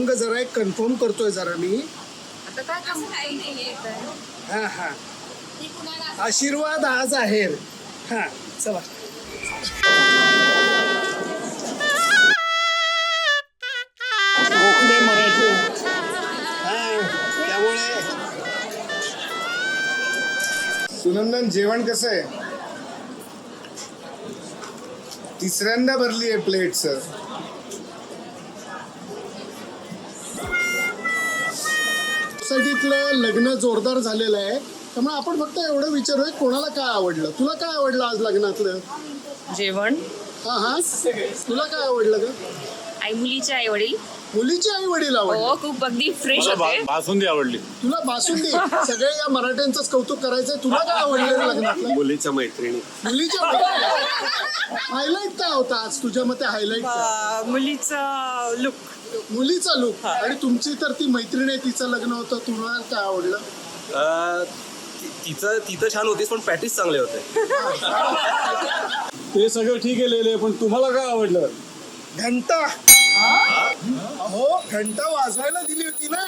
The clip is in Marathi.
थांब ग जरा, एक कन्फर्म करतोय जरा मी. आता काय काम नाहीये. हा हा, आशीर्वाद आज आहेर. हा चला. कोकणी मराठी हा, त्यामुळे सुनंदन जेवण कसं आहे? तिसऱ्यांदा भरली आहे प्लेट सर. सोसायटीतलं लग्न जोरदार झालेलं आहे, त्यामुळे आपण फक्त एवढं विचारूया कोणाला काय आवडलं. तुला काय आवडलं आज लग्नातलं? जेवण. हा हा, तुला काय आवडलं ग? आई मुलीचे आई वडील. मुलीचे आई वडील आवडले. हो, खूप अगदी फ्रेश होते. बासुंदी आवडली. तुला बासुंदी. सगळे या मराठ्यांचंच कौतुक करायचंय. तुला काय आवडलं लग्नातलं? मुलीच्या मैत्रिणी. मुलीच्या हायलाइट काय होता आज तुझ्या मते? हायलाइट मुलीचा लुक. मुलीचा लुक. आणि तुमची तर ती मैत्रीण आहे, तिचं लग्न होतं, तुला काय आवडलं? तिथं छान होतीस पण पॅटीस चांगले होते. ते सगळं ठीक आहे लेले, पण तुम्हाला काय आवडलं? घंटा. हो, घंटा वाजवायला दिली होती ना.